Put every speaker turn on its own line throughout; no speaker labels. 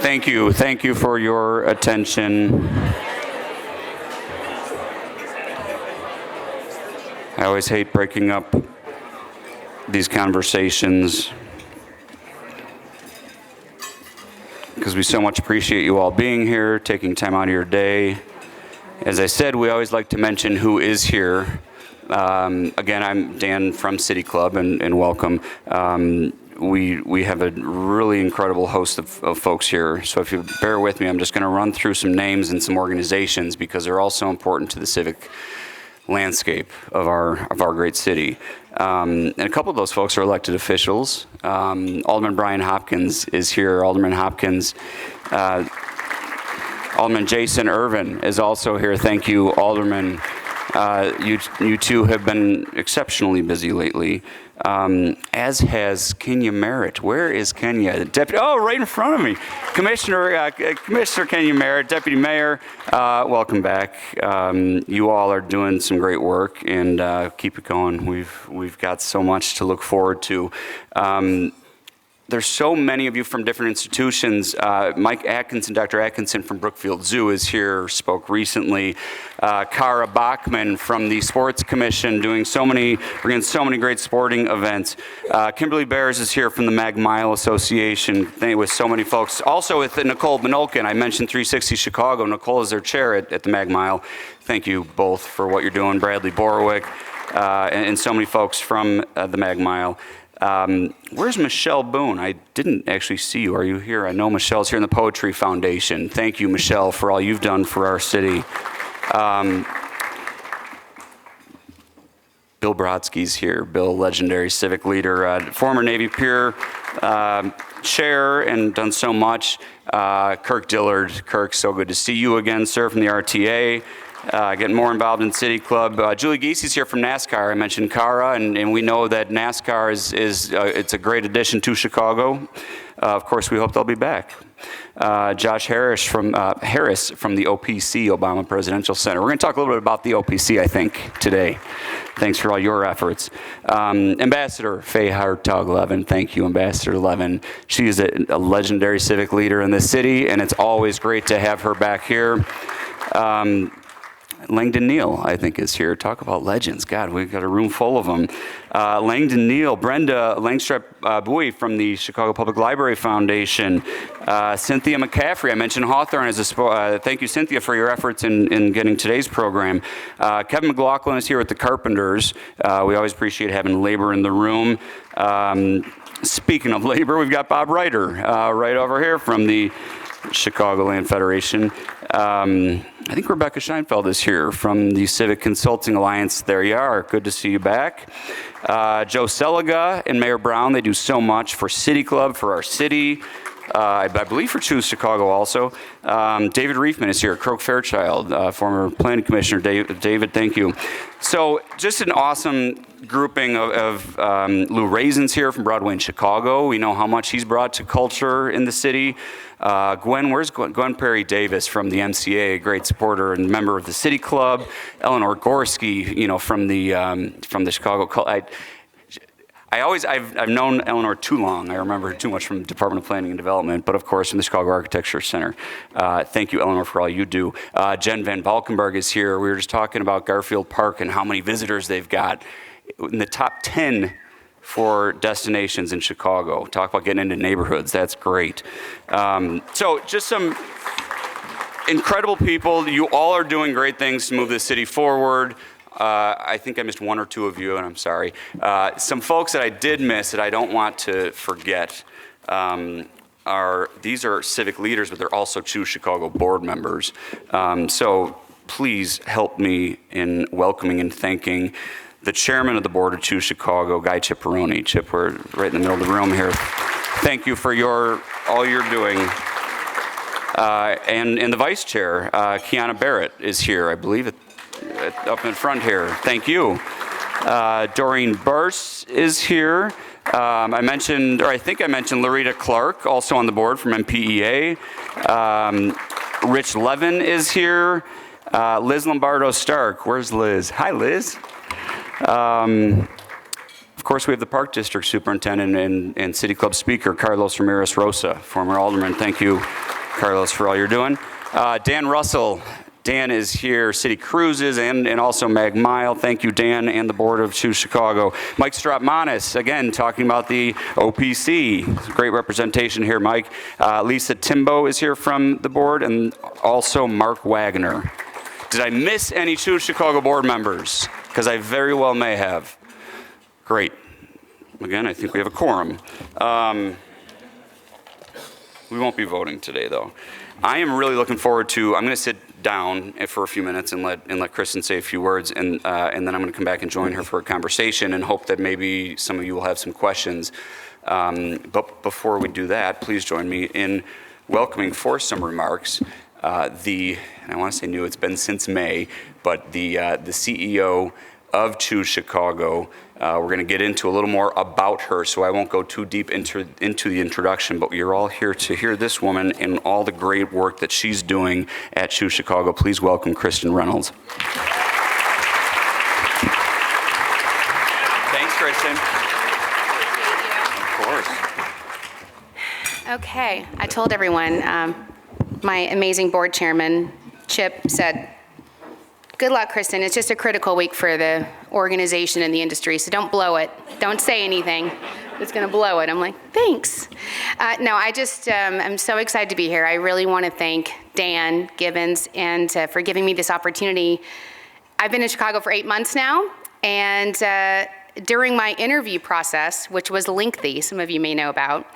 Thank you. Thank you for your attention. I always hate breaking up these conversations because we so much appreciate you all being here, taking time out of your day. As I said, we always like to mention who is here. Again, I'm Dan from City Club, and welcome. We have a really incredible host of folks here. So if you bear with me, I'm just going to run through some names and some organizations because they're all so important to the civic landscape of our great city. And a couple of those folks are elected officials. Alderman Brian Hopkins is here. Alderman Hopkins. Alderman Jason Irvin is also here. Thank you, Alderman. You two have been exceptionally busy lately, as has Kenya Merritt. Where is Kenya? Deputy, oh, right in front of me. Commissioner Kenya Merritt, Deputy Mayor, welcome back. You all are doing some great work, and keep it going. We've got so much to look forward to. There's so many of you from different institutions. Mike Atkinson, Dr. Atkinson from Brookfield Zoo is here, spoke recently. Kara Bachman from the Sports Commission bringing so many great sporting events. Kimberly Bears is here from the Mag Mile Association, with so many folks. Also with Nicole Minolkin, I mentioned 360 Chicago. Nicole is their chair at the Mag Mile. Thank you both for what you're doing. Bradley Borowick, and so many folks from the Mag Mile. Where's Michelle Boone? I didn't actually see you. Are you here? I know Michelle's here in the Poetry Foundation. Thank you, Michelle, for all you've done for our city. Bill Brodsky's here. Bill, legendary civic leader, former Navy Pier chair, and done so much. Kirk Dillard. Kirk, so good to see you again, sir, from the RTA. Getting more involved in City Club. Julie Giesi's here from NASCAR. I mentioned Kara, and we know that NASCAR is it's a great addition to Chicago. Of course, we hope they'll be back. Josh Harris from the OPC, Obama Presidential Center. We're going to talk a little bit about the OPC, I think, today. Thanks for all your efforts. Ambassador Faye Hartog-Levin. Thank you, Ambassador Levin. She is a legendary civic leader in this city, and it's always great to have her back here. Langdon Neal, I think, is here. Talk about legends. God, we've got a room full of them. Langdon Neal, Brenda Langstrap-Bowie from the Chicago Public Library Foundation. Cynthia McCaffrey, I mentioned Hawthorne as thank you, Cynthia, for your efforts in getting today's program. Kevin McLaughlin is here with the Carpenters. We always appreciate having labor in the room. Speaking of labor, we've got Bob Reiter right over here from the Chicagoland Federation. I think Rebecca Scheinfeld is here from the Civic Consulting Alliance. There you are. Good to see you back. Joe Seliga and Mayor Brown, they do so much for City Club, for our city. I believe for Choose Chicago also. David Reifman is here, Croak Fairchild, former planning commissioner. David, thank you. So just an awesome grouping of Lou Raisin's here from Broadway in Chicago. We know how much he's brought to culture in the city. Where's Gwen Perry Davis from the MCA, a great supporter and member of the City Club. Eleanor Gorski, from the Chicago. I've known Eleanor too long. I remember her too much from the Department of Planning and Development, but of course from the Chicago Architecture Center. Thank you, Eleanor, for all you do. Jen Van Valkenburg is here. We were just talking about Garfield Park and how many visitors they've got. In the top 10 for destinations in Chicago. Talk about getting into neighborhoods. That's great. So just some incredible people. You all are doing great things to move the city forward. I think I missed one or two of you, and I'm sorry. Some folks that I did miss that I don't want to forget these are civic leaders, but they're also Choose Chicago board members. So please help me in welcoming and thanking the chairman of the board of Choose Chicago, Guy Chipperoni. Chip, we're right in the middle of the room here. Thank you for all you're doing. And the vice chair, Kiana Barrett, is here, I believe, up in front here. Thank you. Doreen Burse is here. I think I mentioned Larita Clark, also on the board from MPEA. Rich Levin is here. Liz Lombardo-Stark. Where's Liz? Hi, Liz. Of course, we have the Park District Superintendent and City Club Speaker, Carlos Ramirez Rosa, former alderman. Thank you Carlos, for all you're doing. Dan Russell. Dan is here, City Cruises, and also Mag Mile. Thank you, Dan, and the board of Choose Chicago. Mike Stratmanis, again, talking about the OPC. Great representation here, Mike. Lisa Timbo is here from the board, and also Mark Wagner. Did I miss any Choose Chicago board members? Because I very well may have. Great. Again, I think we have a quorum. We won't be voting today, though. I am really looking forward to, I'm going to sit down for a few minutes and let Kristen say a few words, and then I'm going to come back and join her for a conversation and hope that maybe some of you will have some questions. But before we do that, please join me in welcoming for some remarks and I want to say new, it's been since May, but the CEO of Choose Chicago. We're going to get into a little more about her, so I won't go too deep into the introduction, but you're all here to hear this woman and all the great work that she's doing at Choose Chicago. Please welcome Kristen Reynolds. Thanks, Kristen. Of course.
Okay, I told everyone, my amazing board chairman, Chip, said, good luck, Kristen. It's just a critical week for the organization and the industry, so don't blow it. Don't say anything that's going to blow it. I'm like, thanks. No, I'm so excited to be here. I really want to thank Dan Gibbons and for giving me this opportunity. I've been in Chicago for 8 months now, and during my interview process, which was lengthy, some of you may know about,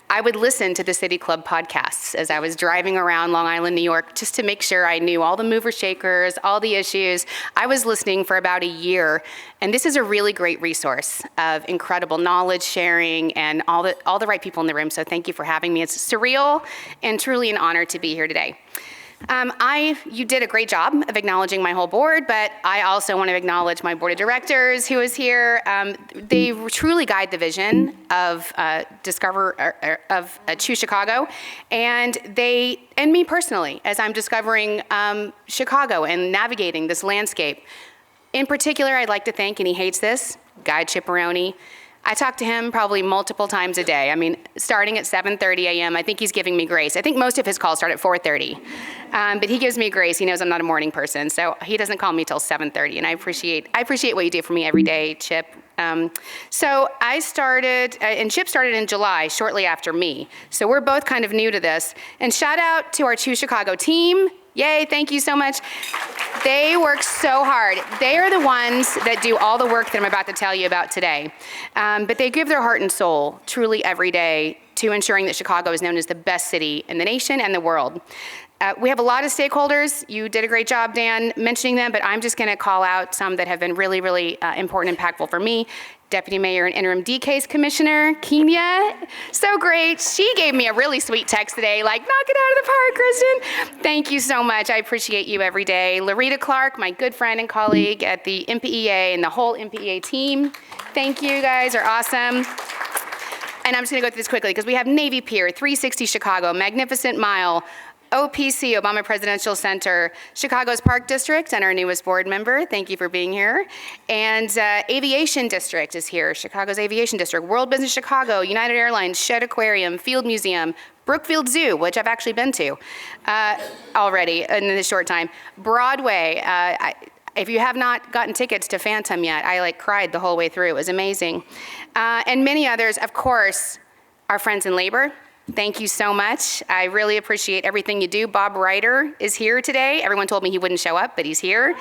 I would listen to the City Club podcasts as I was driving around Long Island, New York, just to make sure I knew all the mover shakers, all the issues. I was listening for about a year, and this is a really great resource of incredible knowledge sharing and all the right people in the room, so thank you for having me. It's surreal and truly an honor to be here today. You did a great job of acknowledging my whole board, but I also want to acknowledge my board of directors who is here. They truly guide the vision of Choose Chicago, and me personally, as I'm discovering Chicago and navigating this landscape. In particular, I'd like to thank, and he hates this, Guy Ciparoni. I talk to him probably multiple times a day. I mean, starting at 7:30 a.m., I think he's giving me grace. I think most of his calls start at 4:30, but he gives me grace. He knows I'm not a morning person, so he doesn't call me till 7:30, and I appreciate what you do for me every day, Chip. So I started, and Chip started in July, shortly after me. So we're both kind of new to this. And shout out to our Choose Chicago team. Yay, thank you so much. They work so hard. They are the ones that do all the work that I'm about to tell you about today. But they give their heart and soul truly every day to ensuring that Chicago is known as the best city in the nation and the world. We have a lot of stakeholders. You did a great job, Dan, mentioning them, but I'm just going to call out some that have been really, really important and impactful for me. Deputy Mayor and Interim D-Case Commissioner, Kenya, so great. She gave me a really sweet text today, like, knock it out of the park, Kristen. Thank you so much. I appreciate you every day. Larita Clark, my good friend and colleague at the MPEA and the whole MPEA team. Thank you, guys are awesome. And I'm just going to go through this quickly because we have Navy Pier, 360 Chicago, Magnificent Mile, OPC, Obama Presidential Center, Chicago's Park District, and our newest board member, thank you for being here. And Aviation District is here, Chicago's Aviation District, World Business Chicago, United Airlines, Shedd Aquarium, Field Museum, Brookfield Zoo, which I've actually been to already in this short time, Broadway. If you have not gotten tickets to Phantom yet, I cried the whole way through, it was amazing. And many others, of course, our friends in labor. Thank you so much. I really appreciate everything you do. Bob Ryder is here today. Everyone told me he wouldn't show up, but he's here.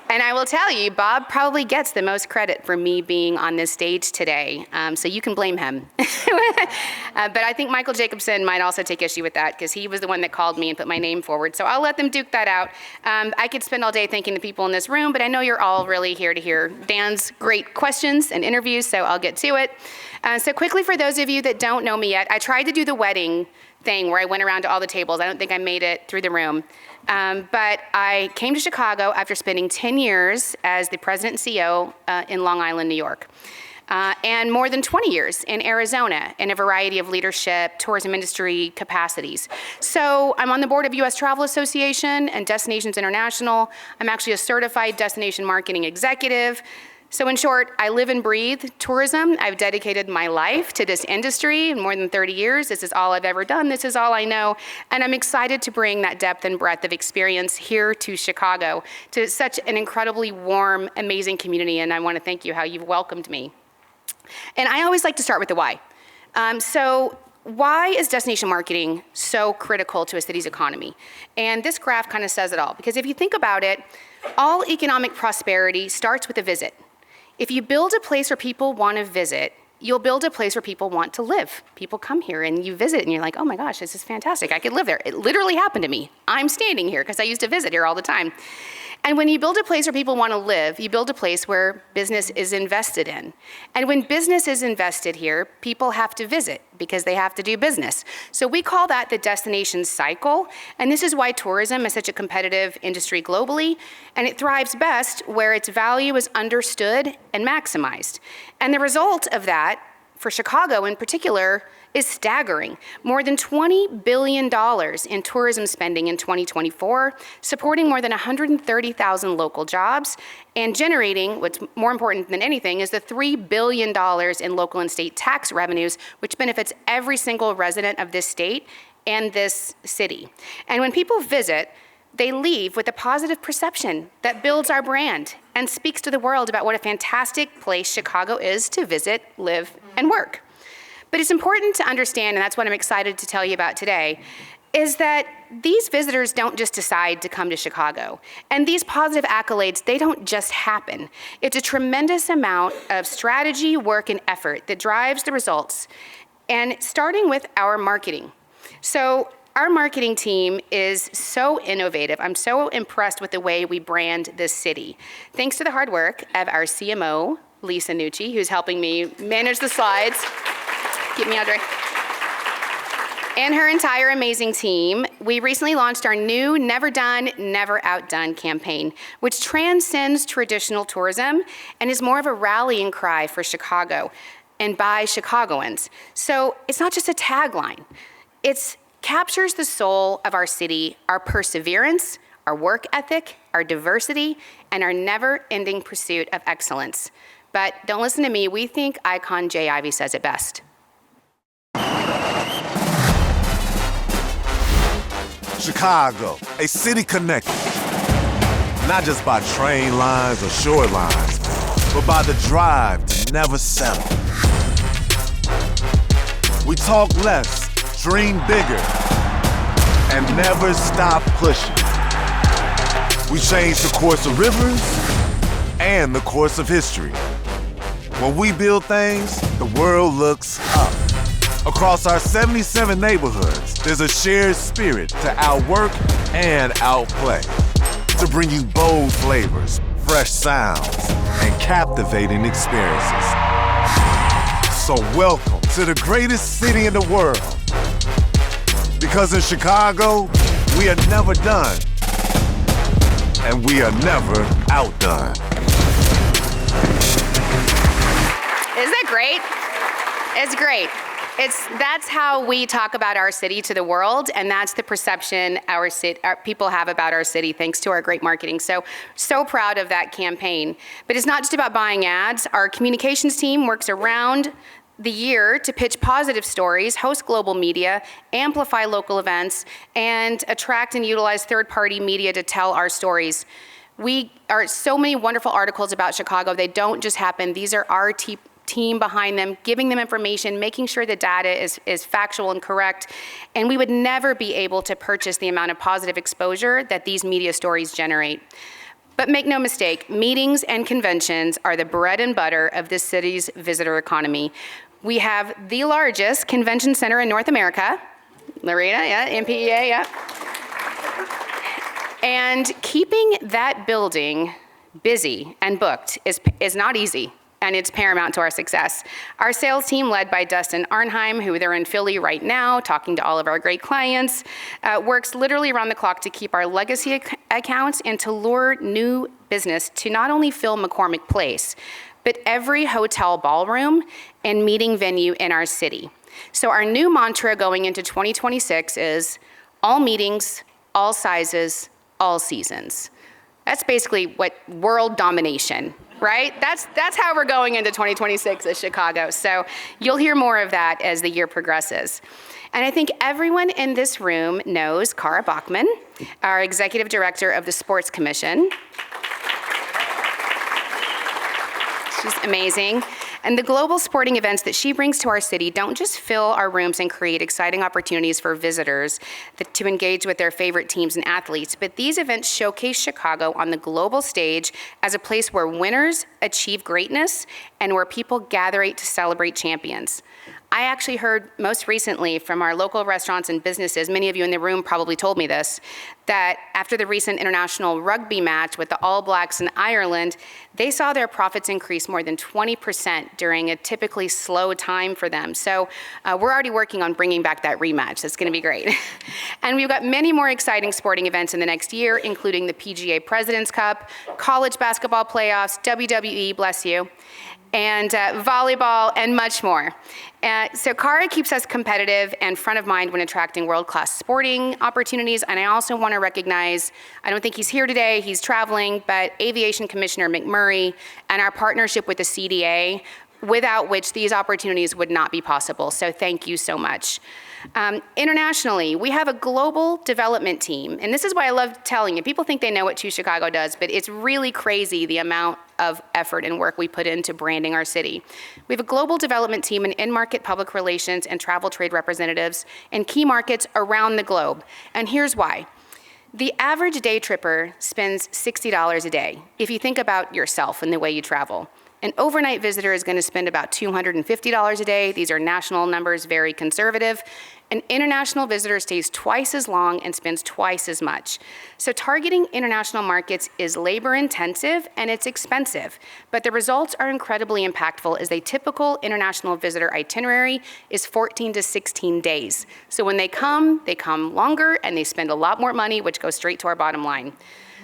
And I will tell you, Bob probably gets the most credit for me being on this stage today, so you can blame him. But I think Michael Jacobson might also take issue with that because he was the one that called me and put my name forward. So I'll let them duke that out. I could spend all day thanking the people in this room, but I know you're all really here to hear Dan's great questions and interviews, so I'll get to it. So quickly, for those of you that don't know me yet, I tried to do the wedding thing where I went around to all the tables. I don't think I made it through the room. But I came to Chicago after spending 10 years as the president and CEO in Long Island, New York, and more than 20 years in Arizona in a variety of leadership, tourism industry capacities. So I'm on the board of U.S. Travel Association and Destinations International. I'm actually a certified destination marketing executive. So in short, I live and breathe tourism. I've dedicated my life to this industry in more than 30 years. This is all I've ever done. This is all I know. And I'm excited to bring that depth and breadth of experience here to Chicago, to such an incredibly warm, amazing community. And I want to thank you how you've welcomed me. And I always like to start with the why. So why is destination marketing so critical to a city's economy? And this graph kind of says it all. Because if you think about it, all economic prosperity starts with a visit. If you build a place where people want to visit, you'll build a place where people want to live. People come here and you visit and you're like, oh my gosh, this is fantastic. I could live there. It literally happened to me. I'm standing here because I used to visit here all the time. And when you build a place where people want to live, you build a place where business is invested in. And when business is invested here, people have to visit because they have to do business. So we call that the destination cycle. And this is why tourism is such a competitive industry globally. And it thrives best where its value is understood and maximized. And the result of that, for Chicago in particular, is staggering. More than $20 billion in tourism spending in 2024, supporting more than 130,000 local jobs, and generating, what's more important than anything, is the $3 billion in local and state tax revenues, which benefits every single resident of this state and this city. And when people visit, they leave with a positive perception that builds our brand and speaks to the world about what a fantastic place Chicago is to visit, live, and work. But it's important to understand, and that's what I'm excited to tell you about today, is that these visitors don't just decide to come to Chicago. And these positive accolades, they don't just happen. It's a tremendous amount of strategy, work, and effort that drives the results. And starting with our marketing. So our marketing team is so innovative. I'm so impressed with the way we brand this city. Thanks to the hard work of our CMO, Lisa Nucci, who's helping me manage the slides. Keep me, Audrey. And her entire amazing team, we recently launched our new Never Done, Never Outdone campaign, which transcends traditional tourism and is more of a rallying cry for Chicago and by Chicagoans. So it's not just a tagline. It captures the soul of our city, our perseverance, our work ethic, our diversity, and our never-ending pursuit of excellence. But don't listen to me, we think icon Jay Ivey says it best.
Chicago, a city connected, not just by train lines or shore lines, but by the drive to never settle. We talk less, dream bigger, and never stop pushing. We change the course of rivers and the course of history. When we build things, the world looks up. Across our 77 neighborhoods, there's a shared spirit to outwork and outplay, to bring you bold flavors, fresh sounds, and captivating experiences. So welcome to the greatest city in the world. Because in Chicago, we are never done, and we are never outdone.
Isn't that great? It's great. That's how we talk about our city to the world, and that's the perception our people have about our city, thanks to our great marketing. So proud of that campaign. But it's not just about buying ads. Our communications team works around the year to pitch positive stories, host global media, amplify local events, and attract and utilize third-party media to tell our stories. We are so many wonderful articles about Chicago. They don't just happen. These are our team behind them, giving them information, making sure the data is factual and correct. And we would never be able to purchase the amount of positive exposure that these media stories generate. But make no mistake, meetings and conventions are the bread and butter of this city's visitor economy. We have the largest convention center in North America. Lorena, yeah, MPEA, yeah. And keeping that building busy and booked is not easy, and it's paramount to our success. Our sales team, led by Dustin Arnheim, who they're in Philly right now, talking to all of our great clients, works literally around the clock to keep our legacy accounts and to lure new business to not only fill McCormick Place, but every hotel ballroom and meeting venue in our city. So our new mantra going into 2026 is all meetings, all sizes, all seasons. That's basically what world domination, right? That's how we're going into 2026 at Chicago. So you'll hear more of that as the year progresses. And I think everyone in this room knows Cara Bachman, our Executive Director of the Sports Commission. She's amazing. And the global sporting events that she brings to our city don't just fill our rooms and create exciting opportunities for visitors to engage with their favorite teams and athletes, but these events showcase Chicago on the global stage as a place where winners achieve greatness and where people gather to celebrate champions. I actually heard most recently from our local restaurants and businesses, many of you in the room probably told me this, that after the recent international rugby match with the All Blacks in Ireland, they saw their profits increase more than 20% during a typically slow time for them. So we're already working on bringing back that rematch. That's going to be great. And we've got many more exciting sporting events in the next year, including the PGA President's Cup, college basketball playoffs, WWE, bless you, and volleyball, and much more. So Cara keeps us competitive and front of mind when attracting world-class sporting opportunities. And I also want to recognize, I don't think he's here today, he's traveling, but Aviation Commissioner McMurray and our partnership with the CDA, without which these opportunities would not be possible. So thank you so much. Internationally, we have a global development team, and this is why I love telling you. People think they know what Choose Chicago does, but it's really crazy the amount of effort and work we put into branding our city. We have a global development team and in-market public relations and travel trade representatives in key markets around the globe, and here's why. The average day tripper spends $60 a day, if you think about yourself and the way you travel. An overnight visitor is going to spend about $250 a day. These are national numbers, very conservative. An international visitor stays twice as long and spends twice as much. So targeting international markets is labor intensive and it's expensive, but the results are incredibly impactful as a typical international visitor itinerary is 14 to 16 days. So when they come longer and they spend a lot more money, which goes straight to our bottom line.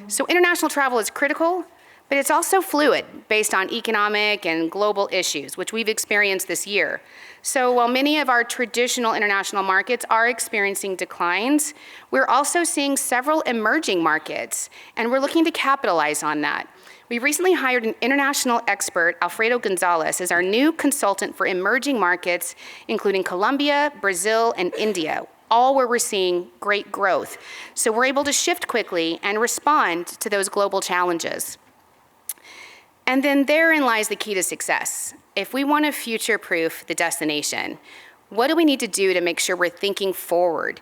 So international travel is critical, but it's also fluid based on economic and global issues, which we've experienced this year. So while many of our traditional international markets are experiencing declines, we're also seeing several emerging markets, and we're looking to capitalize on that. We recently hired an international expert, Alfredo Gonzalez, as our new consultant for emerging markets, including Colombia, Brazil, and India, all where we're seeing great growth. So we're able to shift quickly and respond to those global challenges. And then therein lies the key to success. If we want to future-proof the destination, what do we need to do to make sure we're thinking forward?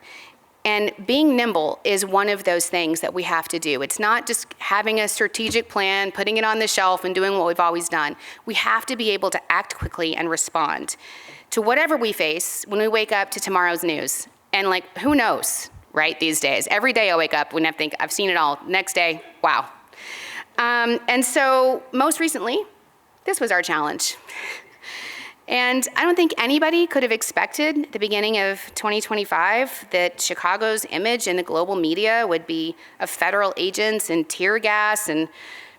And being nimble is one of those things that we have to do. It's not just having a strategic plan, putting it on the shelf, and doing what we've always done. We have to be able to act quickly and respond to whatever we face when we wake up to tomorrow's news. And who knows, right, these days? Every day I wake up and I think, I've seen it all. Next day, wow. And so most recently, this was our challenge. And I don't think anybody could have expected at the beginning of 2025 that Chicago's image in the global media would be of federal agents and tear gas and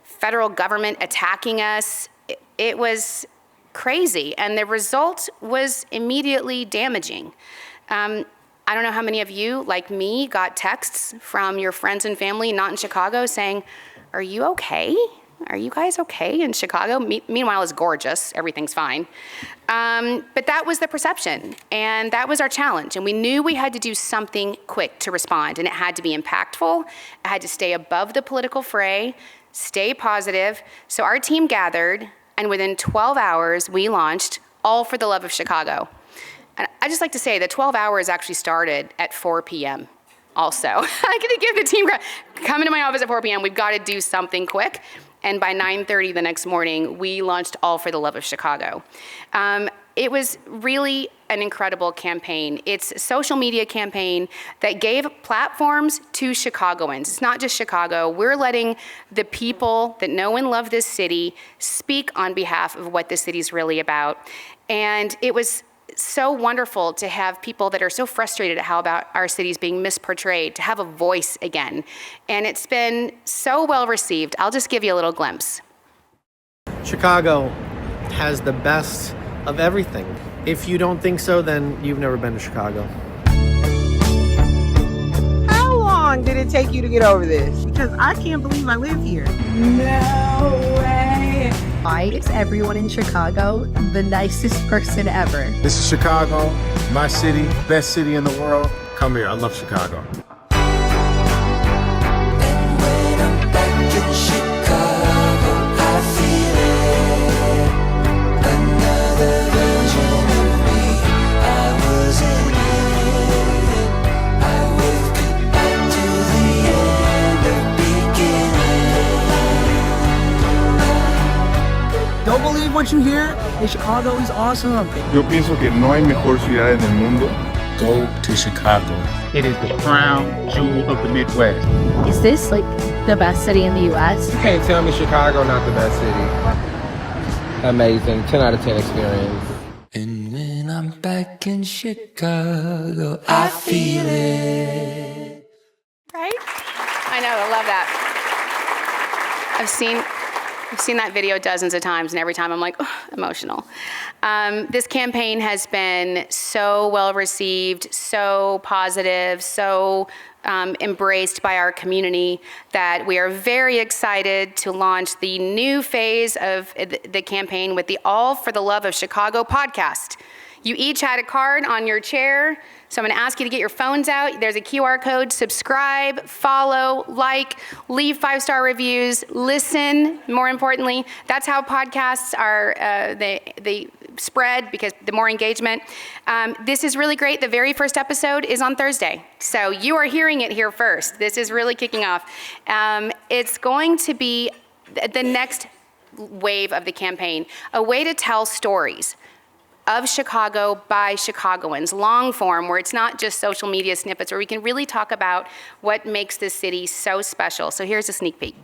federal government attacking us. It was crazy, and the result was immediately damaging. I don't know how many of you, like me, got texts from your friends and family not in Chicago saying, "Are you okay? Are you guys okay in Chicago?" Meanwhile, it's gorgeous. Everything's fine. But that was the perception, and that was our challenge. And we knew we had to do something quick to respond, and it had to be impactful. It had to stay above the political fray, stay positive. So our team gathered, and within 12 hours, we launched All for the Love of Chicago. And I just like to say the 12 hours actually started at 4 p.m. Also, I'm going to give the team credit. Come into my office at 4 p.m. We've got to do something quick. And by 9:30 the next morning, we launched All for the Love of Chicago. It was really an incredible campaign. It's a social media campaign that gave platforms to Chicagoans. It's not just Chicago. We're letting the people that know and love this city speak on behalf of what this city's really about. And it was so wonderful to have people that are so frustrated at how about our city's being misportrayed, to have a voice again. And it's been so well received. I'll just give you a little glimpse.
Chicago has the best of everything. If you don't think so, then you've never been to Chicago.
How long did it take you to get over this? Because I can't believe I live here.
No way. Why is everyone in Chicago the nicest person ever?
This is Chicago, my city, best city in the world. Come here, I love Chicago.
Don't believe what you hear? Chicago is awesome.
Yo pienso que no hay mejor ciudad en el mundo.
Go to Chicago. It is the crown jewel of the Midwest.
Is this like the best city in the U.S.?
You can't tell me Chicago not the best city. Amazing, 10 out of 10 experience.
And when I'm back in Chicago, I feel it.
Right? I know, I love that. I've seen that video dozens of times, and every time I'm like, oh, emotional. This campaign has been so well received, so positive, so embraced by our community that we are very excited to launch the new phase of the campaign with the All for the Love of Chicago podcast. You each had a card on your chair, so I'm going to ask you to get your phones out. There's a QR code. Subscribe, follow, like, leave 5-star reviews, listen, more importantly. That's how podcasts are, they spread, because the more engagement. This is really great. The very first episode is on Thursday, so you are hearing it here first. This is really kicking off. It's going to be the next wave of the campaign, a way to tell stories of Chicago by Chicagoans, long form, where it's not just social media snippets, where we can really talk about what makes this city so special. So here's a sneak peek.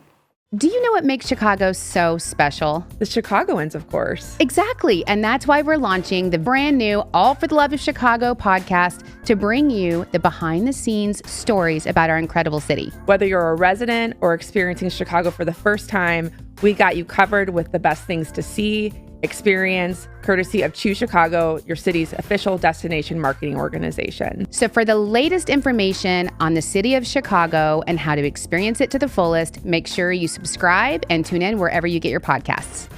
Do you know what makes Chicago so special?
The Chicagoans, of course.
Exactly, and that's why we're launching the brand new All for the Love of Chicago podcast to bring you the behind-the-scenes stories about our incredible city.
Whether you're a resident or experiencing Chicago for the first time, we got you covered with the best things to see, experience, courtesy of Choose Chicago, your city's official destination marketing organization.
So for the latest information on the city of Chicago and how to experience it to the fullest, make sure you subscribe and tune in wherever you get your podcasts.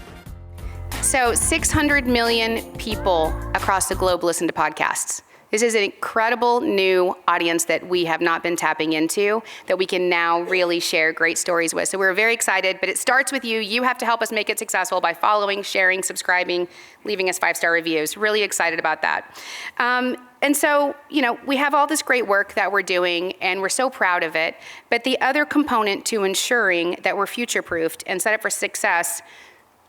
So 600 million people across the globe listen to podcasts. This is an incredible new audience that we have not been tapping into, that we can now really share great stories with. So we're very excited, but it starts with you. You have to help us make it successful by following, sharing, subscribing, leaving us 5-star reviews. Really excited about that. And so, we have all this great work that we're doing, and we're so proud of it. But the other component to ensuring that we're future-proofed and set up for success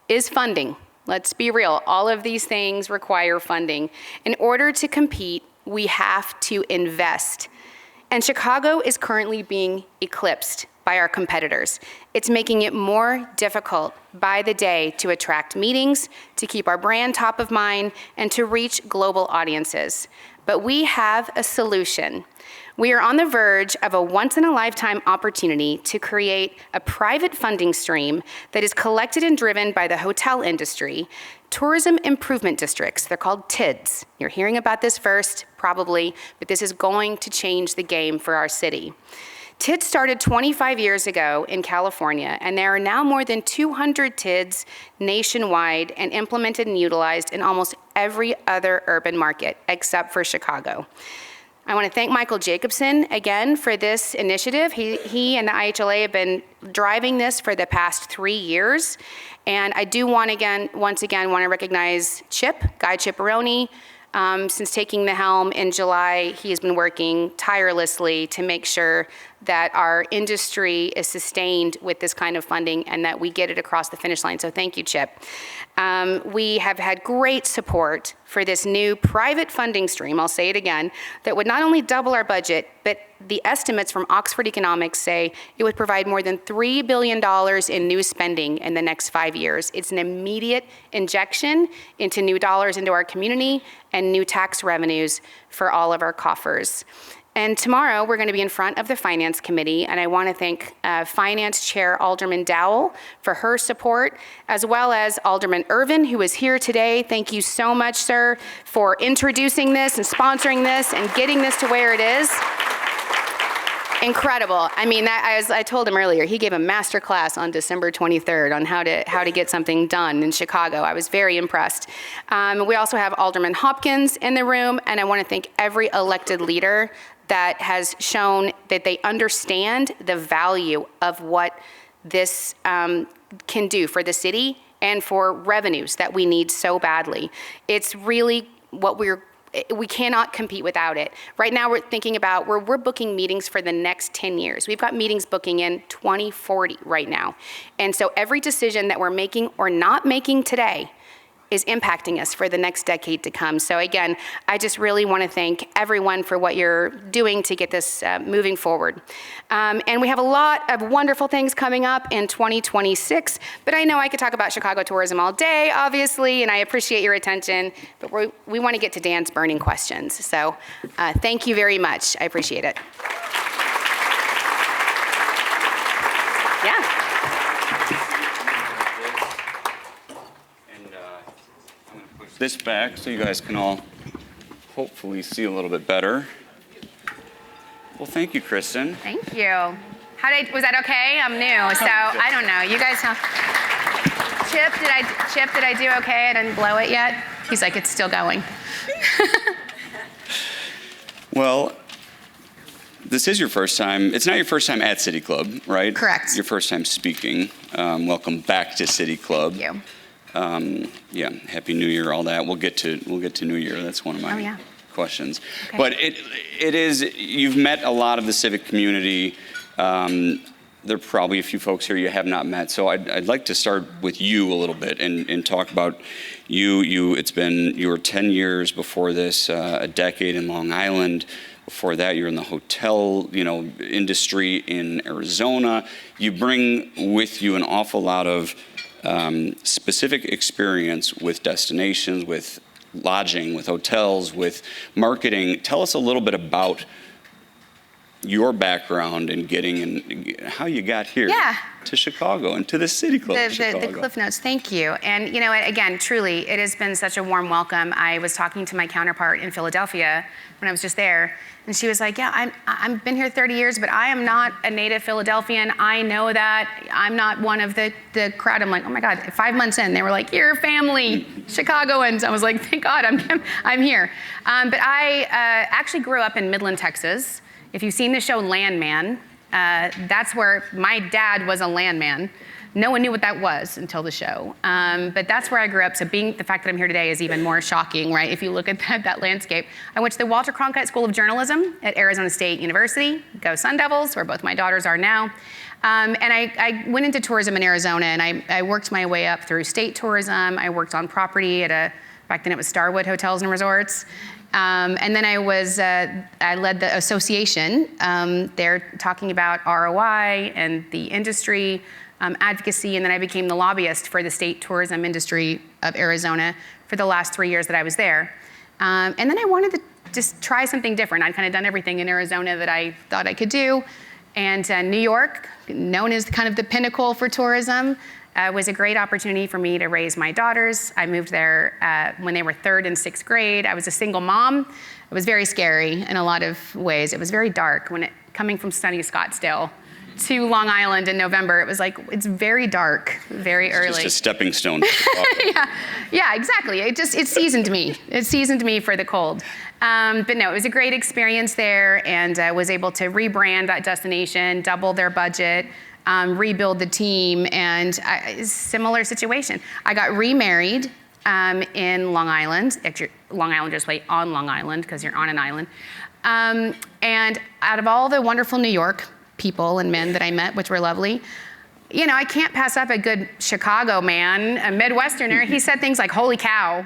is funding. Let's be real. All of these things require funding. In order to compete, we have to invest. And Chicago is currently being eclipsed by our competitors. It's making it more difficult by the day to attract meetings, to keep our brand top of mind, and to reach global audiences. But we have a solution. We are on the verge of a once-in-a-lifetime opportunity to create a private funding stream that is collected and driven by the hotel industry, tourism improvement districts. They're called TIDs. You're hearing about this first, probably, but this is going to change the game for our city. TIDs started 25 years ago in California, and there are now more than 200 TIDs nationwide and implemented and utilized in almost every other urban market except for Chicago. I want to thank Michael Jacobson again for this initiative. He and the IHLA have been driving this for the past 3 years. And I do once again want to recognize Guy Chipperoni. Since taking the helm in July, he has been working tirelessly to make sure that our industry is sustained with this kind of funding and that we get it across the finish line. So thank you, Chip. We have had great support for this new private funding stream, I'll say it again, that would not only double our budget, but the estimates from Oxford Economics say it would provide more than $3 billion in new spending in the next 5 years. It's an immediate injection into new dollars into our community and new tax revenues for all of our coffers. And tomorrow, we're going to be in front of the Finance Committee, and I want to thank Finance Chair Alderman Dowell for her support, as well as Alderman Irvin, who is here today. Thank you so much, sir, for introducing this and sponsoring this and getting this to where it is. Incredible. I mean, I told him earlier, he gave a master class on December 23rd on how to get something done in Chicago. I was very impressed. We also have Alderman Hopkins in the room, and I want to thank every elected leader that has shown that they understand the value of what this can do for the city and for revenues that we need so badly. It's really what we cannot compete without it. Right now we're thinking about, we're booking meetings for the next 10 years. We've got meetings booking in 2040 right now. And so every decision that we're making or not making today is impacting us for the next decade to come. So again, I just really want to thank everyone for what you're doing to get this moving forward. And we have a lot of wonderful things coming up in 2026, but I know I could talk about Chicago tourism all day, obviously, and I appreciate your attention, but we want to get to Dan's burning questions. So thank you very much. I appreciate it. Yeah.
This back so you guys can all hopefully see a little bit better. Well, thank you, Kristen.
Thank you. Was that okay? I'm new, so I don't know. You guys have... Chip, did I do okay? I didn't blow it yet? He's like, it's still going.
Well, this is your first time. It's not your first time at City Club, right?
Correct.
Your first time speaking. Welcome back to City Club.
Thank you.
Yeah, Happy New Year, all that. We'll get to New Year. That's one of my questions. Okay. But it is, you've met a lot of the civic community. There are probably a few folks here you have not met. So I'd like to start with you a little bit and talk about you. You were 10 years before this, a decade in Long Island. Before that, you're in the hotel, industry in Arizona. You bring with you an awful lot of specific experience with destinations, with lodging, with hotels, with marketing. Tell us a little bit about your background in how you got here to Chicago and to the City Club of Chicago.
The Cliff Notes, thank you. And again, truly, it has been such a warm welcome. I was talking to my counterpart in Philadelphia when I was just there, and she was like, yeah, I've been here 30 years, but I am not a native Philadelphian. I know that. I'm not one of the crowd. I'm like, oh my God, 5 months in, they were like, you're family, Chicagoans. I was like, thank God I'm here. But I actually grew up in Midland, Texas. If you've seen the show Landman, that's where my dad was a landman. No one knew what that was until the show. But that's where I grew up. So the fact that I'm here today is even more shocking, right? If you look at that landscape. I went to the Walter Cronkite School of Journalism at Arizona State University. Go Sun Devils, where both my daughters are now. And I went into tourism in Arizona, and I worked my way up through state tourism. I worked on property back then it was Starwood Hotels and Resorts. And then I led the association. They're talking about ROI and the industry advocacy, and then I became the lobbyist for the state tourism industry of Arizona for the last 3 years that I was there. And then I wanted to just try something different. I'd kind of done everything in Arizona that I thought I could do. And New York, known as kind of the pinnacle for tourism, was a great opportunity for me to raise my daughters. I moved there when they were 3rd and 6th grade. I was a single mom. It was very scary in a lot of ways. It was very dark coming from sunny Scottsdale to Long Island in November. It was like, it's very dark, very early.
It's just a stepping stone.
yeah, exactly. It seasoned me. It seasoned me for the cold. But no, it was a great experience there, and I was able to rebrand that destination, double their budget, rebuild the team, and similar situation. I got remarried in Long Island. Actually, Long Island, just wait, on Long Island, because you're on an island. And out of all the wonderful New York people and men that I met, which were lovely, I can't pass up a good Chicago man, a Midwesterner. He said things like, holy cow,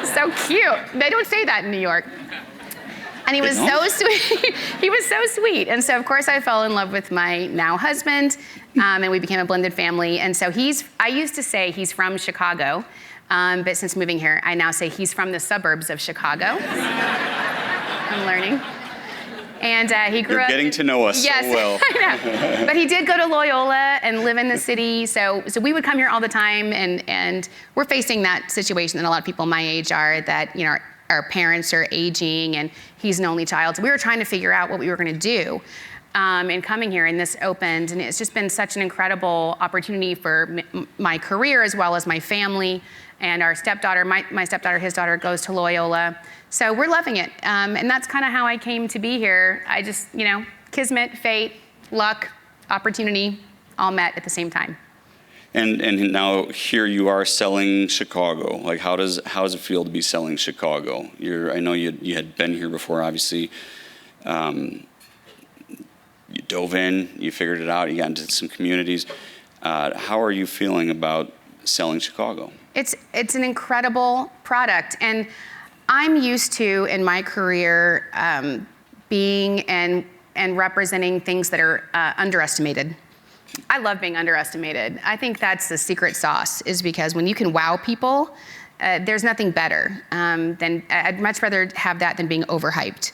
so cute. They don't say that in New York. And he was so sweet. He was so sweet. And so, of course, I fell in love with my now husband, and we became a blended family. And so I used to say he's from Chicago, but since moving here, I now say he's from the suburbs of Chicago. I'm learning. And he grew up.
You're getting to know us so well.
I know. But he did go to Loyola and live in the city. So we would come here all the time, and we're facing that situation that a lot of people my age are, that parents are aging, and he's an only child. So we were trying to figure out what we were going to do. And coming here, and this opened, and it's just been such an incredible opportunity for my career as well as my family. And our stepdaughter, my stepdaughter, his daughter goes to Loyola. So we're loving it. And that's kind of how I came to be here. I just, kismet, fate, luck, opportunity, all met at the same time.
And now here you are selling Chicago. Like, how does it feel to be selling Chicago? I know you had been here before, obviously. You dove in, you figured it out, you got into some communities. How are you feeling about selling Chicago?
It's an incredible product, and I'm used to in my career being and representing things that are underestimated. I love being underestimated. I think that's the secret sauce, is because when you can wow people, there's nothing better than, I'd much rather have that than being overhyped.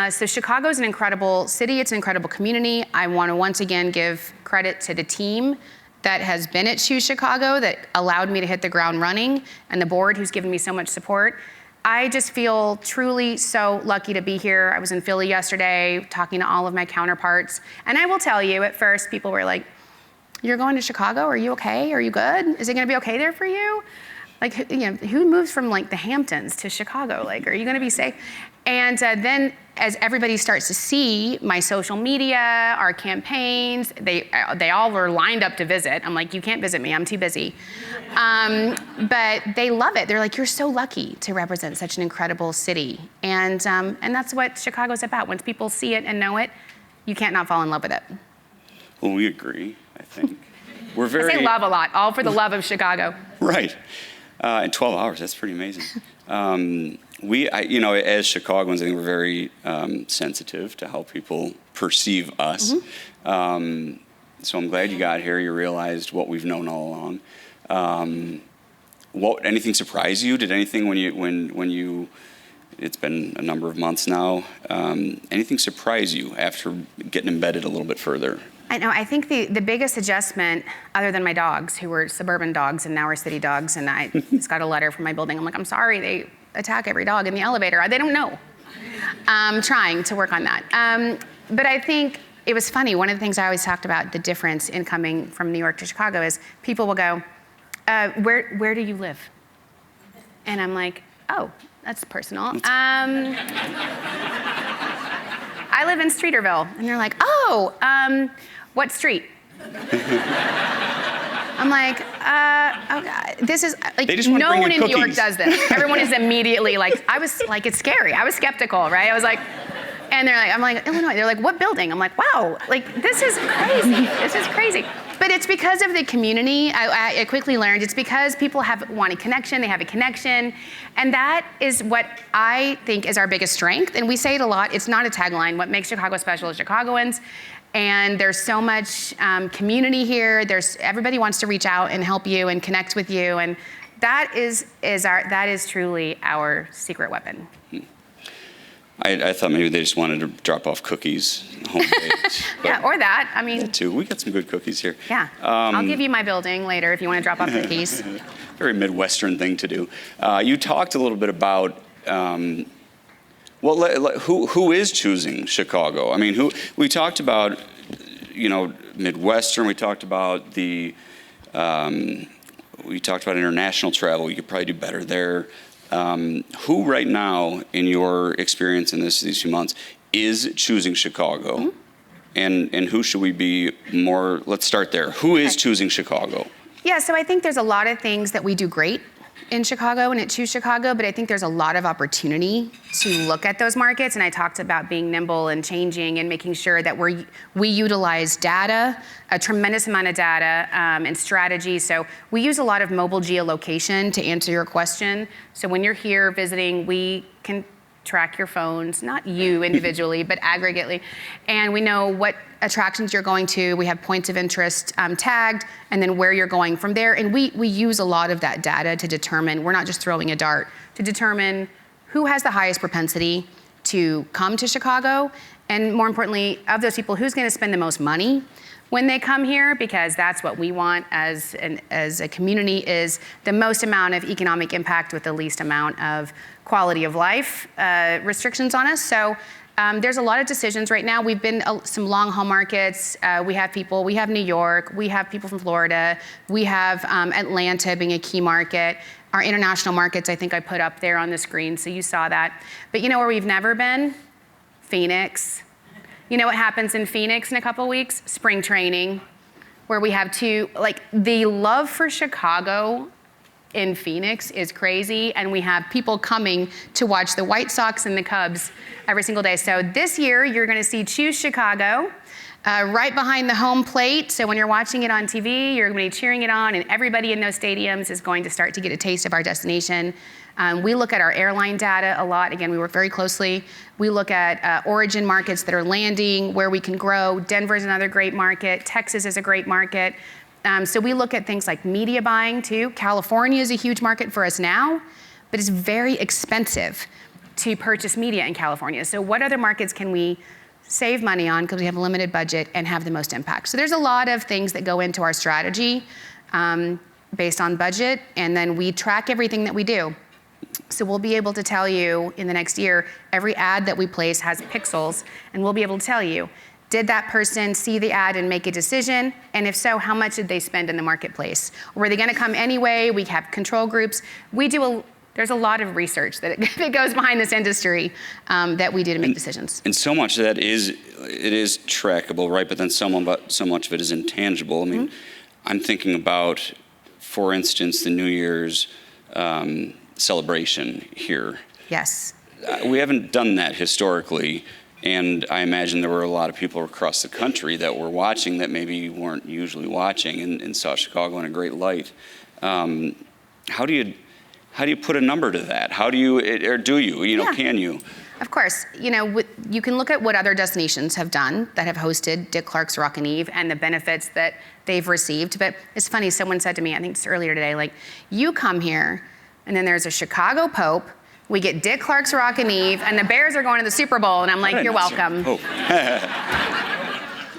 So Chicago is an incredible city. It's an incredible community. I want to once again give credit to the team that has been at Choose Chicago that allowed me to hit the ground running, and the board who's given me so much support. I just feel truly so lucky to be here. I was in Philly yesterday talking to all of my counterparts. And I will tell you, at first, people were like, "You're going to Chicago? Are you okay? Are you good? Is it going to be okay there for you? Like, who moves from like the Hamptons to Chicago? Like, are you going to be safe?" And then as everybody starts to see my social media, our campaigns, they all were lined up to visit. I'm like, "You can't visit me, I'm too busy." But they love it. They're like, "You're so lucky to represent such an incredible city." And that's what Chicago's about. Once people see it and know it, you can't not fall in love with it.
Well, we agree, I think. We're very...
I say love a lot, all for the love of Chicago.
Right. In 12 hours, that's pretty amazing. As Chicagoans, I think we're very sensitive to how people perceive us. Mm-hmm. So I'm glad you got here. You realized what we've known all along. Anything surprise you? Did anything when you? It's been a number of months now. Anything surprise you after getting embedded a little bit further?
I know. I think the biggest adjustment, other than my dogs, who were suburban dogs and now are city dogs, and I just got a letter from my building. I'm like, "I'm sorry, they attack every dog in the elevator. They don't know." I'm trying to work on that. But I think it was funny. One of the things I always talked about, the difference in coming from New York to Chicago, is people will go, where do you live? And I'm like, "Oh, that's personal. I live in Streeterville." And they're like, "Oh, what street?" I'm like, "Oh God, this is like no one in New York does this." Everyone is immediately like, I was like, it's scary. I was skeptical, right? I was like, and I'm like, "Illinois." They're like, "What building?" I'm like, "Wow, like this is crazy. This is crazy." But it's because of the community. I quickly learned it's because people want a connection. They have a connection, and that is what I think is our biggest strength. And we say it a lot. It's not a tagline. What makes Chicago special is Chicagoans. And there's so much community here. Everybody wants to reach out and help you and connect with you, and that is truly our secret weapon.
I thought maybe they just wanted to drop off cookies home baked.
Yeah, or that. I mean,
that too. We got some good cookies here.
Yeah, I'll give you my building later if you want to drop off cookies.
Very Midwestern thing to do. You talked a little bit about. Who is choosing Chicago? I mean, we talked about, Midwestern. We talked about international travel. You could probably do better there. Who right now, in your experience in these few months, is choosing Chicago? Mm-hmm. And who should we be more? Let's start there. Who is choosing Chicago?
Yeah, so I think there's a lot of things that we do great in Chicago and at Choose Chicago, but I think there's a lot of opportunity to look at those markets. And I talked about being nimble and changing and making sure that we utilize data, a tremendous amount of data and strategy. So we use a lot of mobile geolocation to answer your question. So when you're here visiting, we can track your phones, not you individually, but aggregately. And we know what attractions you're going to. We have points of interest tagged, and then where you're going from there. And we use a lot of that data to determine, we're not just throwing a dart, to determine who has the highest propensity to come to Chicago, and more importantly, of those people, who's going to spend the most money. when they come here, because that's what we want as a community, is the most amount of economic impact with the least amount of quality of life restrictions on us. So there's a lot of decisions right now. We've been some long haul markets. We have New York, we have people from Florida, we have Atlanta being a key market. Our international markets, I think I put up there on the screen, so you saw that. But you know where we've never been? Phoenix. You know what happens in Phoenix in a couple weeks? Spring training, where we have the love for Chicago in Phoenix is crazy, and we have people coming to watch the White Sox and the Cubs every single day. So this year, you're gonna see Choose Chicago right behind the home plate. So when you're watching it on TV, you're gonna be cheering it on, and everybody in those stadiums is going to start to get a taste of our destination. We look at our airline data a lot. Again, we work very closely. We look at origin markets that are landing, where we can grow. Denver's another great market. Texas is a great market. So we look at things like media buying too. California is a huge market for us now, but it's very expensive to purchase media in California. So what other markets can we save money on because we have a limited budget and have the most impact? So there's a lot of things that go into our strategy based on budget, and then we track everything that we do. So we'll be able to tell you in the next year, every ad that we place has pixels, and we'll be able to tell you, did that person see the ad and make a decision? And if so, how much did they spend in the marketplace? Were they gonna come anyway? We have control groups. There's a lot of research that goes behind this industry that we do to make decisions.
And so much of that is trackable, right? But then so much of it is intangible. I mean, I'm thinking about, for instance, the New Year's celebration here.
Yes.
We haven't done that historically, and I imagine there were a lot of people across the country that were watching that maybe weren't usually watching and saw Chicago in a great light. How do you put a number to that? How do you, or do you, can you?
Of course, you can look at what other destinations have done that have hosted Dick Clark's Rockin' Eve and the benefits that they've received. But it's funny, someone said to me, I think just earlier today, like, you come here and then there's a Chicago Pope, we get Dick Clark's Rockin' Eve, and the Bears are going to the Super Bowl, and I'm like, you're welcome.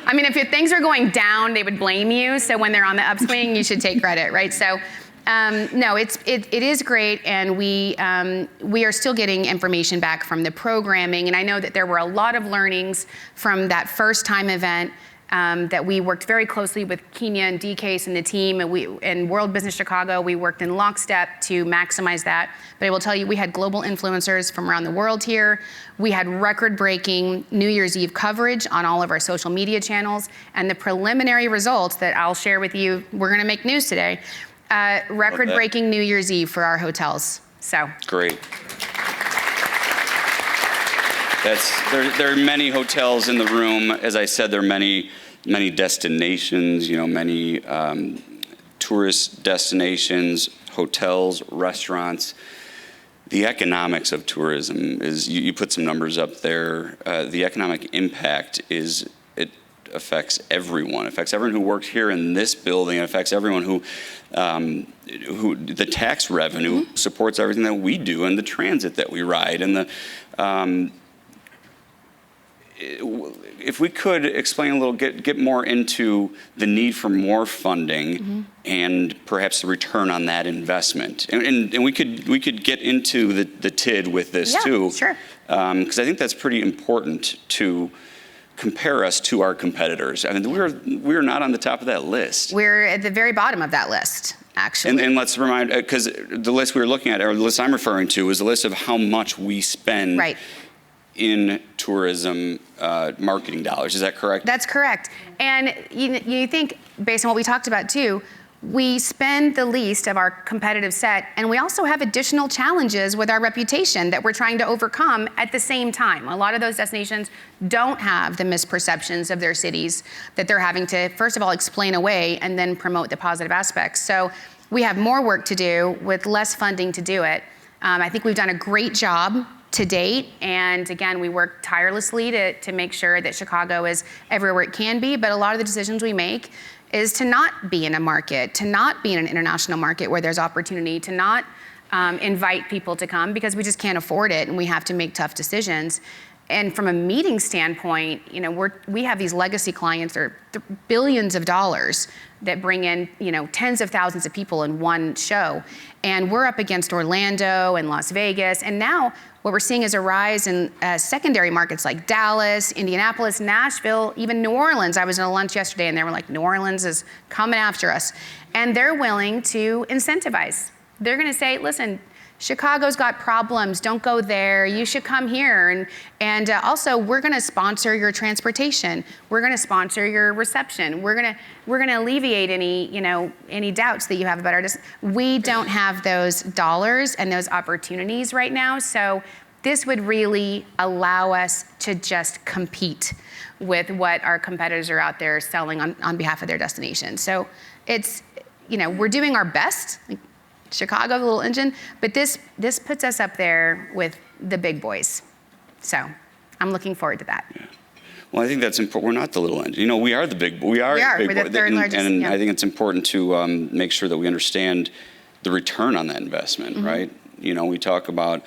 I mean, if things are going down, they would blame you, so when they're on the upswing, you should take credit, right? So, no, it is great, and we are still getting information back from the programming, and I know that there were a lot of learnings from that first time event that we worked very closely with Kenya and DCase and the team, and in World Business Chicago, we worked in lockstep to maximize that. But I will tell you, we had global influencers from around the world here. We had record-breaking New Year's Eve coverage on all of our social media channels, and the preliminary results that I'll share with you, we're gonna make news today, record-breaking New Year's Eve for our hotels, so.
Great. There are many hotels in the room. As I said, there are many destinations, many tourist destinations, hotels, restaurants. The economics of tourism is, you put some numbers up there. The economic impact it affects everyone. It affects everyone who works here in this building. It affects everyone who the tax revenue supports everything that we do and the transit that we ride and the. If we could explain a little, get more into the need for more funding and perhaps the return on that investment, and we could get into the TID with this too,
sure.
Because I think that's pretty important to compare us to our competitors. I mean, we're not on the top of that list.
We're at the very bottom of that list, actually.
And let's remind, because the list we were looking at, or the list I'm referring to, is the list of how much we spend.
Right.
In tourism marketing dollars. Is that correct?
That's correct. And you think, based on what we talked about too, we spend the least of our competitive set, and we also have additional challenges with our reputation that we're trying to overcome at the same time. A lot of those destinations don't have the misperceptions of their cities that they're having to, first of all, explain away and then promote the positive aspects. So we have more work to do with less funding to do it. I think we've done a great job to date, and again, we work tirelessly to make sure that Chicago is everywhere it can be, but a lot of the decisions we make is to not be in a market, to not be in an international market where there's opportunity, to not invite people to come because we just can't afford it and we have to make tough decisions. And from a meeting standpoint, we have these legacy clients that are billions of dollars that bring in, tens of thousands of people in one show. And we're up against Orlando and Las Vegas. And now what we're seeing is a rise in secondary markets like Dallas, Indianapolis, Nashville, even New Orleans. I was at a lunch yesterday and they were like, New Orleans is coming after us. And they're willing to incentivize. They're gonna say, listen, Chicago's got problems, don't go there, you should come here. And also, we're gonna sponsor your transportation. We're gonna sponsor your reception. We're gonna alleviate any doubts that you have about we don't have those dollars and those opportunities right now, so this would really allow us to just compete with what our competitors are out there selling on behalf of their destination. So it's, we're doing our best. Chicago, the little engine, but this puts us up there with the big boys. So I'm looking forward to that.
Yeah. Well, I think that's important. We're not the little engine. We are the big. We are the big
We're the third largest.
And
yeah.
I think it's important to make sure that we understand the return on that investment, right? We talk a lot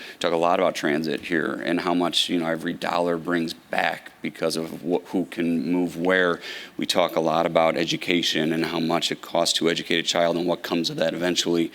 about transit here and how much every dollar brings back because of who can move where. We talk a lot about education and how much it costs to educate a child and what comes of that eventually.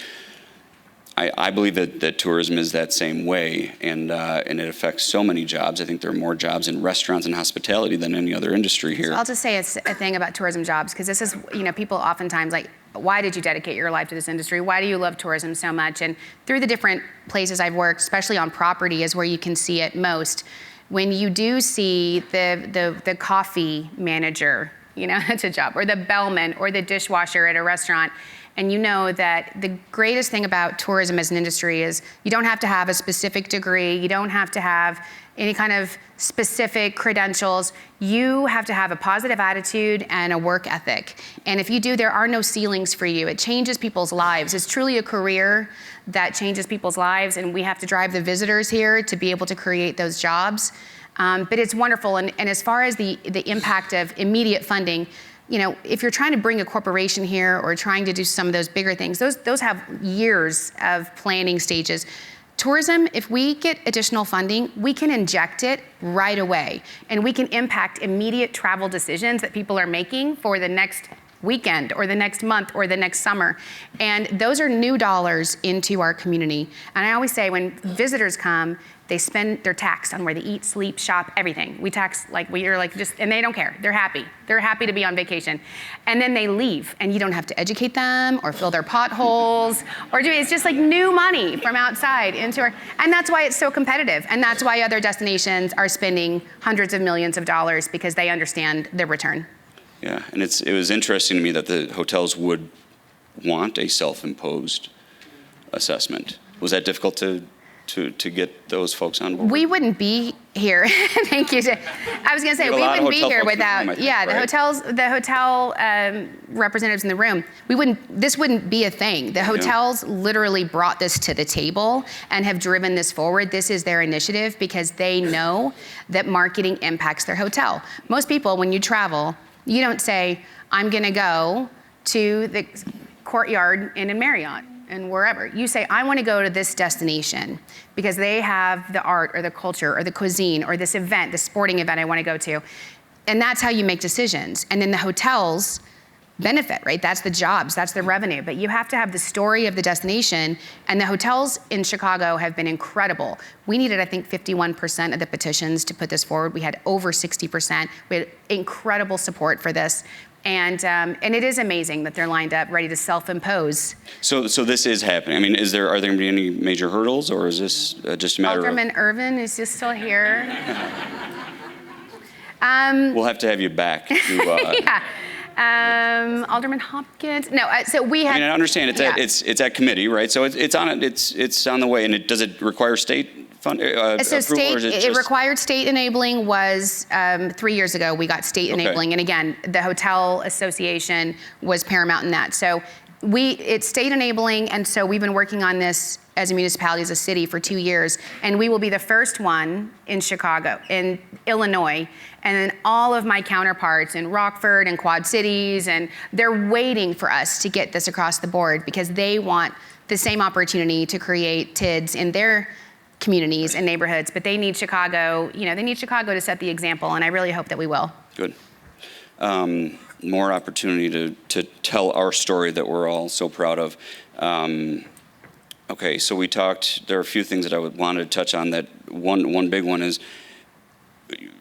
I believe that tourism is that same way, and it affects so many jobs. I think there are more jobs in restaurants and hospitality than any other industry here.
So I'll just say a thing about tourism jobs, because this is, people oftentimes like, why did you dedicate your life to this industry? Why do you love tourism so much? And through the different places I've worked, especially on property is where you can see it most. When you do see the coffee manager, that's a job, or the bellman, or the dishwasher at a restaurant, and you know that the greatest thing about tourism as an industry is you don't have to have a specific degree, you don't have to have any kind of specific credentials. You have to have a positive attitude and a work ethic. And if you do, there are no ceilings for you. It changes people's lives. It's truly a career that changes people's lives, and we have to drive the visitors here to be able to create those jobs. But it's wonderful, and as far as the impact of immediate funding, if you're trying to bring a corporation here or trying to do some of those bigger things, those have years of planning stages. Tourism, if we get additional funding, we can inject it right away, and we can impact immediate travel decisions that people are making for the next weekend or the next month or the next summer. And those are new dollars into our community. And I always say when visitors come, they're taxed on where they eat, sleep, shop, everything. We tax and they don't care. They're happy. They're happy to be on vacation. And then they leave, and you don't have to educate them or fill their potholes it's just like new money from outside and that's why it's so competitive. And that's why other destinations are spending hundreds of millions of dollars, because they understand the return.
Yeah, and it was interesting to me that the hotels would want a self-imposed assessment. Was that difficult to get those folks on board?
We wouldn't be here. Thank you. I was going to say we wouldn't be here without the hotel representatives in the room. This wouldn't be a thing. The hotels literally brought this to the table and have driven this forward. This is their initiative because they know that marketing impacts their hotel. Most people, when you travel, you don't say, I'm going to go to the Courtyard Inn and Marriott and wherever. You say, I want to go to this destination because they have the art or the culture or the cuisine or this event, the sporting event I want to go to. And that's how you make decisions. And then the hotels benefit, right? That's the jobs, that's the revenue. But you have to have the story of the destination. And the hotels in Chicago have been incredible. We needed, I think, 51% of the petitions to put this forward. We had over 60%. We had incredible support for this. And it is amazing that they're lined up, ready to self-impose. So
this is happening. I mean, are there going to be any major hurdles, or is this just a matter
Alderman Irvin is just still here.
We'll have to have you back.
Alderman Hopkins. No, so we have.
I mean, I understand it's at committee, right? So it's on the way. And does it require state fund
so
approval?
It required state enabling. Was 3 years ago we got state enabling, and again the Hotel Association was paramount in that. So it's state enabling, and so we've been working on this as a municipality, as a city, for 2 years, and we will be the first one in Chicago, in Illinois, and then all of my counterparts in Rockford and Quad Cities, and they're waiting for us to get this across the board because they want the same opportunity to create TIDs in their communities and neighborhoods, but they need Chicago, they need Chicago to set the example, and I really hope that we will.
Good. More opportunity to tell our story that we're all so proud of. Okay, so we talked, there are a few things that I wanted to touch on. That one big one is,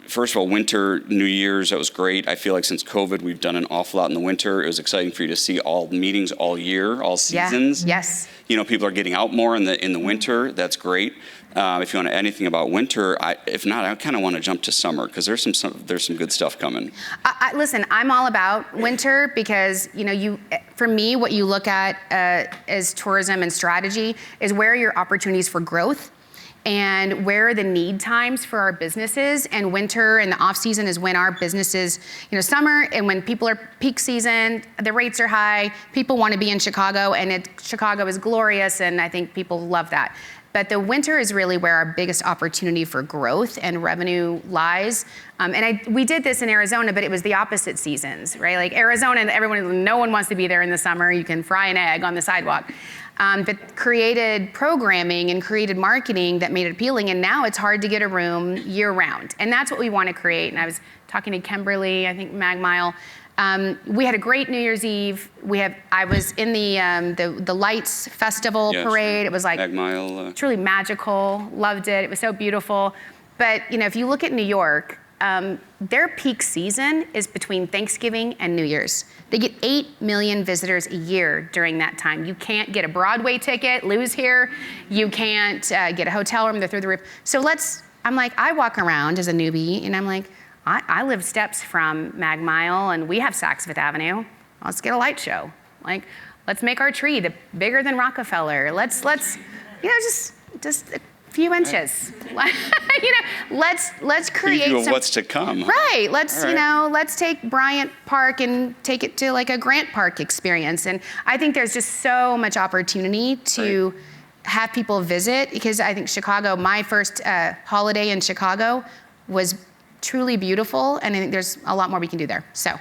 first of all, winter, New Year's, that was great. I feel like since COVID, we've done an awful lot in the winter. It was exciting for you to see all meetings all year, all seasons.
Yeah. Yes.
People are getting out more in the winter. That's great. If you want to add anything about winter, if not, I kind of want to jump to summer because there's some good stuff coming.
Listen, I'm all about winter because for me, what you look at as tourism and strategy is where are your opportunities for growth. And where are the need times for our businesses? And winter and the off season is when our businesses, summer and when people are peak season, the rates are high. People want to be in Chicago, and Chicago is glorious, and I think people love that. But the winter is really where our biggest opportunity for growth and revenue lies. We did this in Arizona, but it was the opposite seasons, right? Like Arizona, no one wants to be there in the summer. You can fry an egg on the sidewalk. But created programming and created marketing that made it appealing, and now it's hard to get a room year round. And that's what we want to create. And I was talking to Kimberly, I think Mag Mile. We had a great New Year's Eve. I was in the Lights Festival parade. Sure. It was like
Mag Mile,
truly magical. Loved it. It was so beautiful. But if you look at New York, their peak season is between Thanksgiving and New Year's. They get 8 million visitors a year during that time. You can't get a Broadway ticket, lose here. You can't get a hotel room, they're through the roof. So I walk around as a newbie and I'm like, I live steps from Mag Mile and we have Saks Fifth Avenue. Let's get a light show. Let's make our tree bigger than Rockefeller. Let's just a few inches. Let's create
preview of what's to come.
Right. Let's take Bryant Park and take it to like a Grant Park experience. And I think there's just so much opportunity to have people visit, because I think Chicago, my first holiday in Chicago was truly beautiful, and I think there's a lot more we can do there. So.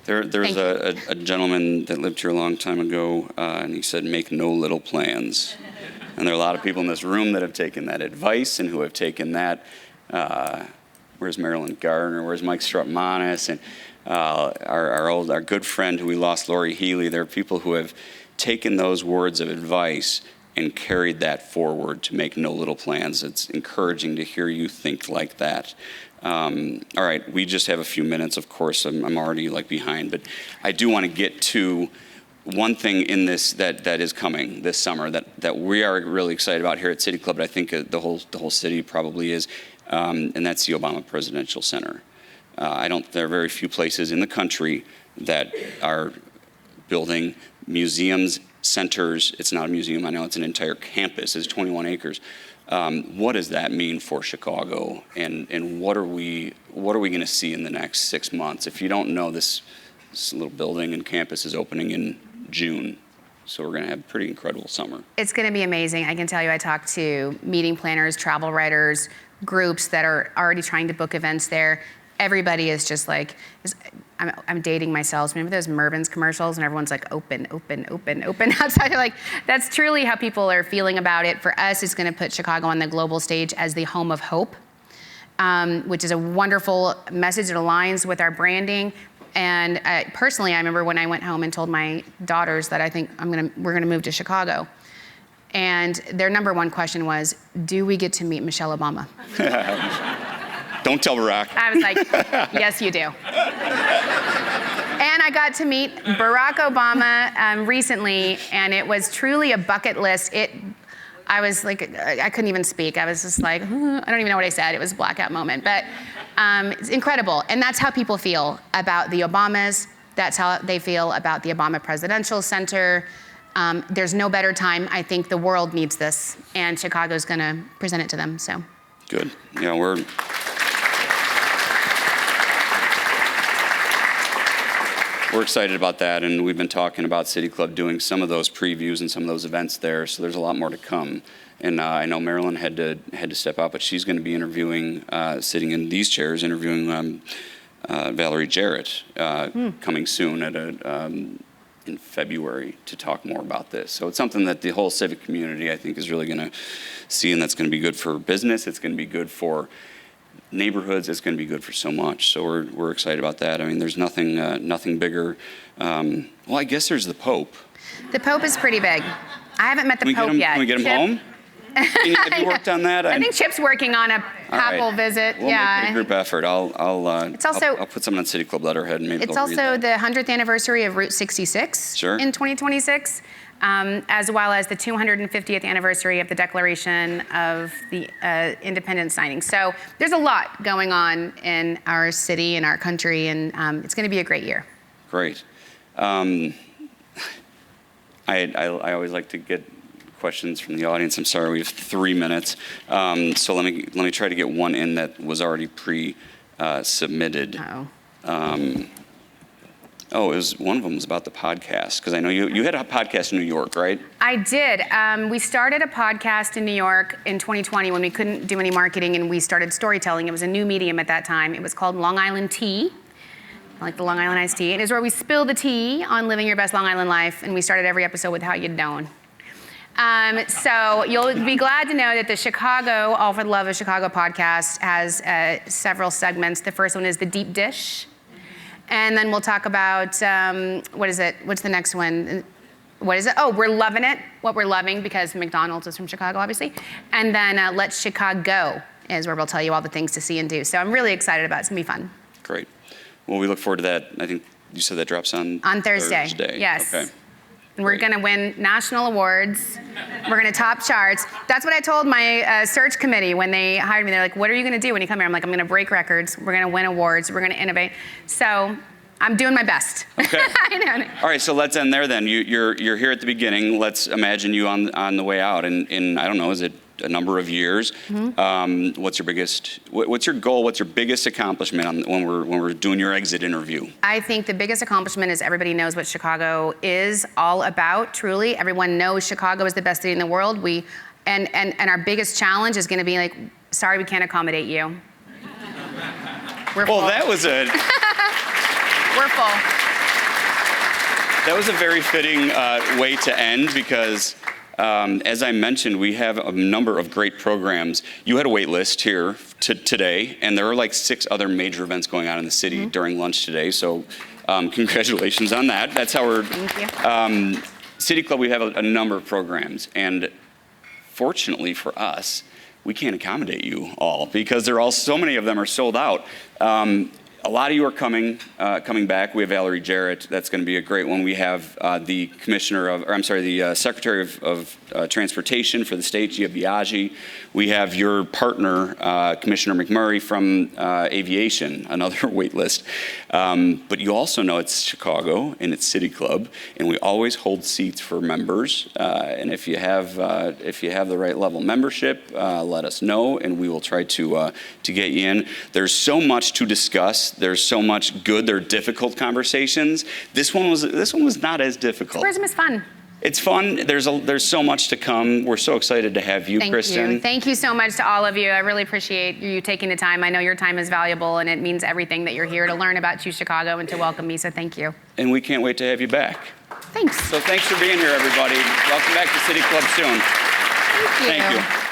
There's a gentleman that lived here a long time ago, and he said, make no little plans. And there are a lot of people in this room that have taken that advice and who have taken that. Where's Marilyn Gardner? Where's Mike Strutmanis? And our good friend who we lost, Lori Healy. There are people who have taken those words of advice and carried that forward to make no little plans. It's encouraging to hear you think like that. All right, we just have a few minutes. Of course, I'm already behind, but I do want to get to one thing in this that is coming this summer that we are really excited about here at City Club, but I think the whole city probably is, and that's the Obama Presidential Center. There are very few places in the country that are building museums, centers. It's not a museum, I know it's an entire campus, it's 21 acres. What does that mean for Chicago, and what are we going to see in the next 6 months? If you don't know, this little building and campus is opening in June, so we're going to have a pretty incredible summer. It's
going to be amazing. I can tell you, I talked to meeting planners, travel writers, groups that are already trying to book events there. Everybody is just like, I'm dating myself. Remember those Mervyn's commercials and everyone's like, open, open, open, open outside? That's truly how people are feeling about it. For us, it's going to put Chicago on the global stage as the home of hope, which is a wonderful message that aligns with our branding. And personally, I remember when I went home and told my daughters that I think we're gonna move to Chicago. And their number one question was, do we get to meet Michelle Obama?
Don't tell Barack.
I was like, yes, you do. And I got to meet Barack Obama recently, and it was truly a bucket list. I was like, I couldn't even speak. I was just like, I don't even know what I said. It was a blackout moment, but it's incredible. And that's how people feel about the Obamas. That's how they feel about the Obama Presidential Center. There's no better time. I think the world needs this, and Chicago's gonna present it to them, so.
Good, yeah, we're excited about that, and we've been talking about City Club doing some of those previews and some of those events there, so there's a lot more to come. And I know Marilyn had to step out, but she's going to be interviewing, sitting in these chairs, interviewing Valerie Jarrett coming soon at in February to talk more about this. So it's something that the whole civic community, I think, is really going to see, and that's going to be good for business. It's going to be good for neighborhoods. It's going to be good for so much. So we're excited about that. I mean, there's nothing bigger. Well, I guess there's the Pope.
The Pope is pretty big. I haven't met the Pope yet.
Can we get him home? Have you worked on that?
I think Chip's working on a papal visit.
We'll make it a group effort. I'll put something on City Club letterhead and maybe
it's
they'll read
also
that.
the 100th anniversary of Route 66 in 2026, as well as the 250th anniversary of the Declaration of the Independence signing. So there's a lot going on in our city and our country, and it's going to be a great year.
Great. I always like to get questions from the audience. I'm sorry, we have 3 minutes. So let me try to get one in that was already pre-submitted. It was one of them was about the podcast, because I know you had a podcast in New York, right?
I did. We started a podcast in New York in 2020 when we couldn't do any marketing, and we started storytelling. It was a new medium at that time. It was called Long Island Tea, like the Long Island iced tea. It is where we spill the tea on living your best Long Island life, and we started every episode with how you doing. So you'll be glad to know that the Chicago, All for the Love of Chicago podcast has several segments. The first one is the deep dish. And then we'll talk about, what is it? What's the next one? What is it? Oh, we're loving it. What we're loving, because McDonald's is from Chicago, obviously. And then Let's Chicago is where we'll tell you all the things to see and do. So I'm really excited about it. It's going to be fun.
Great. Well, we look forward to that. I think you said that drops on
Thursday. Yes.
Okay.
We're going to win national awards. We're going to top charts. That's what I told my search committee when they hired me. They're like, what are you going to do when you come here? I'm like, I'm going to break records. We're going to win awards. We're going to innovate. So I'm doing my best.
Okay.
I know.
All right, so let's end there then. You're here at the beginning. Let's imagine you on the way out. In I don't know, is it a number of years? Mm-hmm. What's your goal? What's your biggest accomplishment when we're doing your exit interview?
I think the biggest accomplishment is everybody knows what Chicago is all about. Truly, everyone knows Chicago is the best city in the world. And our biggest challenge is going to be like, sorry, we can't accommodate you. We're full.
That was a.
We're full.
That was a very fitting way to end, because as I mentioned, we have a number of great programs. You had a wait list here today, and there are like 6 other major events going on in the city during lunch today. So congratulations on that. That's how we're.
Thank you.
City Club, we have a number of programs, and fortunately for us, we can't accommodate you all because so many of them are sold out. A lot of you are coming back. We have Valerie Jarrett. That's going to be a great one. We have the Secretary of Transportation for the state, Gia Biaggi. We have your partner, Commissioner McMurray from Aviation, another wait list. But you also know it's Chicago and it's City Club, and we always hold seats for members. And if you have the right level membership, let us know, and we will try to get you in. There's so much to discuss. There's so much good. They're difficult conversations. This one was not as difficult.
Tourism is fun.
It's fun. There's so much to come. We're so excited to have you, Kristen.
Thank you so much to all of you. I really appreciate you taking the time. I know your time is valuable, and it means everything that you're here to learn about Choose Chicago and to welcome me. So thank you.
And we can't wait to have you back.
Thanks.
So thanks for being here, everybody. Welcome back to City Club soon.
Thank you.
Thank you.